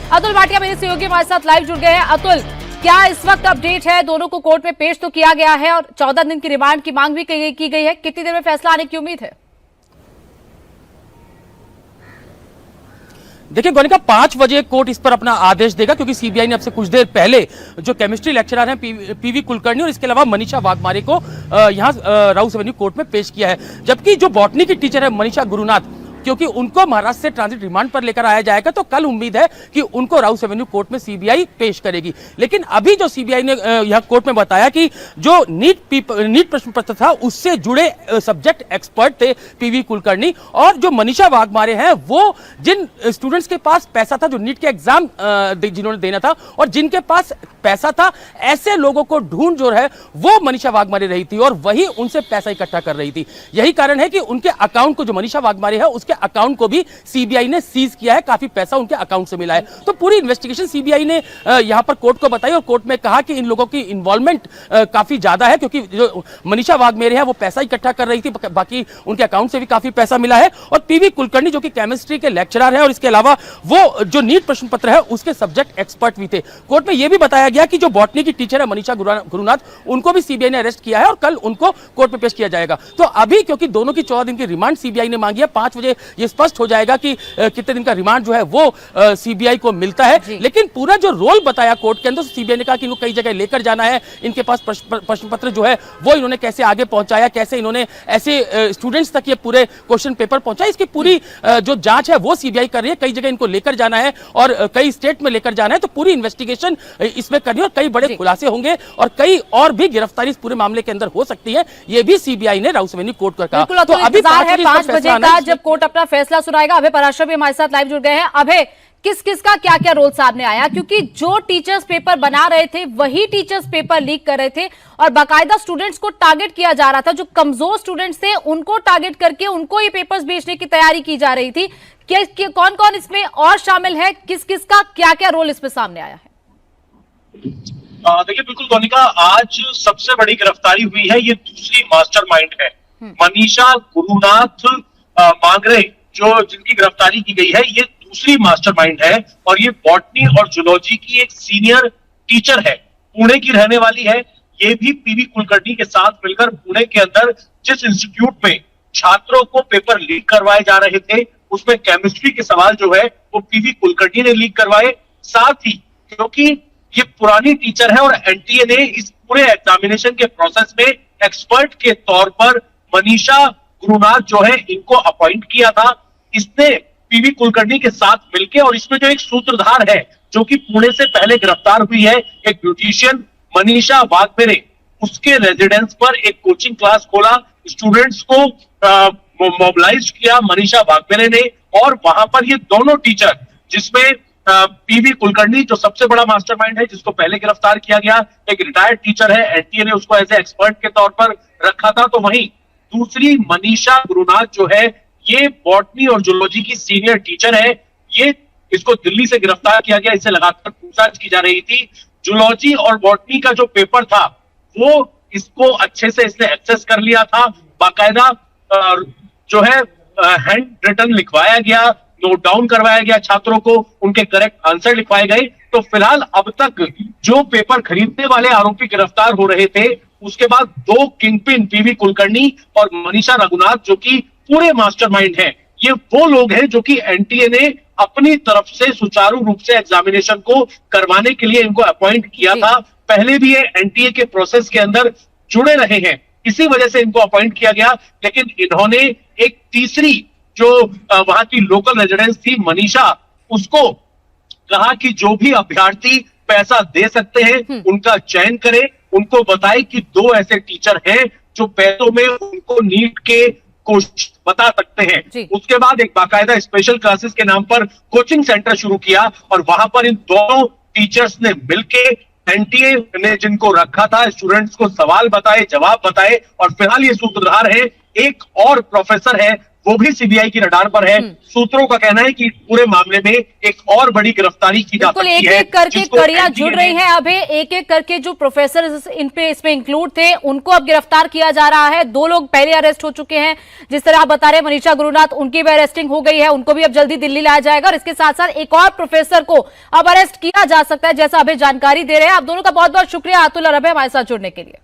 अतुल भाटिया मेरे सहयोगी हमारे साथ लाइव जुड़ गए हैं। अतुल, क्या इस वक्त अपडेट है? दोनों को कोर्ट में पेश तो किया गया है और 14 दिन की रिमांड की मांग भी की गई है। कितनी देर में फैसला आने की उम्मीद है? देखिए गौनिका, 5 बजे कोर्ट इस पर अपना आदेश देगा, क्योंकि सीबीआई ने अब से कुछ देर पहले जो केमिस्ट्री लेक्चरर हैं पीवी कुलकर्णी और इसके अलावा मनीषा वाघमारे को यहाँ राउस एवेन्यू कोर्ट में पेश किया है। जबकि जो बॉटनी की टीचर है मनीषा गुरुनाथ, क्योंकि उनको महाराष्ट्र से ट्रांजिट रिमांड पर लेकर आया जाएगा, तो कल उम्मीद है कि उनको राउस एवेन्यू कोर्ट में सीबीआई पेश करेगी। लेकिन अभी जो सीबीआई ने यह कोर्ट में बताया कि जो नीट प्रश्न पत्र था उससे जुड़े सब्जेक्ट एक्सपर्ट थे पीवी कुलकर्णी, और जो मनीषा वाघमारे हैं वो जिन स्टूडेंट्स के पास पैसा था, जो नीट के एग्जाम जिन्होंने देना था और जिनके पास पैसा था, ऐसे लोगों को ढूंढ जो है वो मनीषा वाघमारे रही थी और वही उनसे पैसा इकट्ठा कर रही थी। यही कारण है कि उनके अकाउंट को, जो मनीषा वाघमारे है उसके अकाउंट को भी सीबीआई ने सीज किया है। काफी पैसा उनके अकाउंट से मिला है। तो पूरी इन्वेस्टिगेशन सीबीआई ने यहां पर कोर्ट को बताई और कोर्ट में कहा कि इन लोगों की इन्वॉल्वमेंट काफी ज्यादा है, क्योंकि जो मनीषा वाघमारे है वो पैसा इकट्ठा कर रही थी, बाकी उनके अकाउंट से भी काफी पैसा मिला है। और पीवी कुलकर्णी जो कि केमिस्ट्री के लेक्चरर है और इसके अलावा वो जो नीट प्रश्न पत्र है उसके सब्जेक्ट एक्सपर्ट भी थे। कोर्ट में यह भी बताया गया कि जो बॉटनी की टीचर है मनीषा गुरुनाथ, उनको भी सीबीआई ने अरेस्ट किया है और कल उनको कोर्ट में पेश किया जाएगा। तो अभी क्योंकि दोनों की 14 दिन की रिमांड सीबीआई ने मांगी है, 5 बजे ये स्पष्ट हो जाएगा कि कितने दिन का रिमांड जो है वो सीबीआई को मिलता है। लेकिन पूरा जो रोल बताया कोर्ट के अंदर, सीबीआई ने कहा कि इनको कई जगह लेकर जाना है, इनके पास प्रश्न पत्र जो है वो इन्होंने कैसे आगे पहुंचाया, कैसे इन्होंने ऐसे स्टूडेंट्स तक ये पूरे क्वेश्चन पेपर पहुंचाए, इसकी पूरी जो जांच है वो सीबीआई कर रही है। कई जगह इनको लेकर जाना है और कई स्टेट में लेकर जाना है, तो पूरी इन्वेस्टिगेशन इसमें करनी है और कई बड़े खुलासे होंगे और कई और भी गिरफ्तारी इस पूरे मामले के अंदर हो सकती है। ये भी सीबीआई ने राउस एवेन्यू कोर्ट को कहा। तो अभी 5 बजे का जब कोर्ट अपना फैसला सुनाएगा। अभय पराशर भी हमारे साथ लाइव जुड़ गए हैं। अभय, किस किस का क्या क्या रोल सामने आया? क्योंकि जो टीचर्स पेपर बना रहे थे वही टीचर्स पेपर लीक कर रहे थे और बाकायदा स्टूडेंट्स को टारगेट किया जा रहा था। जो कमजोर स्टूडेंट्स थे उनको टारगेट करके उनको ये पेपर्स बेचने की तैयारी की जा रही थी। कौन कौन इसमें और शामिल है? किस किस का क्या क्या रोल इसमें सामने आया है? देखिए बिल्कुल गौनिका, आज सबसे बड़ी गिरफ्तारी हुई है, ये दूसरी मास्टरमाइंड है। मनीषा गुरुनाथ मांगरे जो जिनकी गिरफ्तारी की गई है, ये दूसरी मास्टरमाइंड है और ये बॉटनी और जूलॉजी की एक सीनियर टीचर है, पुणे की रहने वाली है। ये भी पीवी कुलकर्णी के साथ मिलकर पुणे के अंदर जिस इंस्टीट्यूट में छात्रों को पेपर लीक करवाए जा रहे थे, उसमें केमिस्ट्री के सवाल जो है वो पीवी कुलकर्णी ने लीक करवाए। साथ ही क्योंकि ये पुरानी टीचर है और एनटीए ने इस पूरे एग्जामिनेशन के प्रोसेस में एक्सपर्ट के तौर पर मनीषा गुरुनाथ जो है इनको अपॉइंट किया था। इसने पीवी कुलकर्णी के साथ मिलकर, और इसमें जो एक सूत्रधार है जो कि पुणे से पहले गिरफ्तार हुई है, एक ब्यूटिशियन मनीषा वाघमारे, उसके रेजिडेंस पर एक कोचिंग क्लास खोला, स्टूडेंट्स को मोबिलाइज किया मनीषा वाघमारे ने। और वहां पर ये दोनों टीचर, जिसमें पीवी कुलकर्णी जो सबसे बड़ा मास्टरमाइंड है जिसको पहले गिरफ्तार किया गया, एक रिटायर्ड टीचर है, एनटीए ने उसको एज ए एक्सपर्ट के तौर पर रखा था, तो वहीं दूसरी मनीषा गुरुनाथ जो है ये बॉटनी और जूलॉजी की सीनियर टीचर है। ये इसको दिल्ली से गिरफ्तार किया गया, इससे लगातार पूछताछ की जा रही थी। जूलॉजी और बॉटनी का जो पेपर था वो इसको अच्छे से इसने एक्सेस कर लिया था, बाकायदा जो है हैंड रिटन लिखवाया गया, नोट डाउन करवाया गया छात्रों को, उनके करेक्ट आंसर लिखवाए गए। तो फिलहाल अब तक जो पेपर खरीदने वाले आरोपी गिरफ्तार हो रहे थे, उसके बाद 2 किंगपिन पीवी कुलकर्णी और मनीषा रघुनाथ जो कि पूरे मास्टरमाइंड हैं, ये वो लोग हैं जो कि एनटीए ने अपनी तरफ से सुचारू रूप से एग्जामिनेशन को करवाने के लिए इनको अपॉइंट किया था। पहले भी ये एनटीए के प्रोसेस के अंदर जुड़े रहे हैं, इसी वजह से इनको अपॉइंट किया गया। लेकिन इन्होंने एक तीसरी जो वहां की लोकल रेजिडेंस थी मनीषा, उसको कहा कि जो भी अभ्यर्थी पैसा दे सकते हैं उनका चयन करें, उनको बताए कि 2 ऐसे टीचर हैं जो पैसों में उनको नीट के कोच बता सकते हैं। उसके बाद एक बाकायदा स्पेशल क्लासेस के नाम पर कोचिंग सेंटर शुरू किया और वहां पर इन दोनों टीचर्स ने मिलके, एनटीए ने जिनको रखा था, स्टूडेंट्स को सवाल बताए, जवाब बताए। और फिलहाल ये सूत्रधार है, एक और प्रोफेसर है वो भी सीबीआई की रडार पर है। सूत्रों का कहना है कि पूरे मामले में एक और बड़ी गिरफ्तारी की जा सकती है। एक एक करके कड़ियां जुड़ रही हैं। अभी एक एक करके जो प्रोफेसर इसमें इंक्लूड थे उनको अब गिरफ्तार किया जा रहा है। 2 लोग पहले अरेस्ट हो चुके हैं, जिस तरह आप बता रहे हैं मनीषा गुरुनाथ, उनकी भी अरेस्टिंग हो गई है, उनको भी अब जल्दी दिल्ली लाया जाएगा और इसके साथ साथ एक और प्रोफेसर को अब अरेस्ट किया जा सकता है, जैसा अभी जानकारी दे रहे हैं। आप दोनों का बहुत बहुत शुक्रिया अतुल और अभय हमारे साथ जुड़ने के लिए।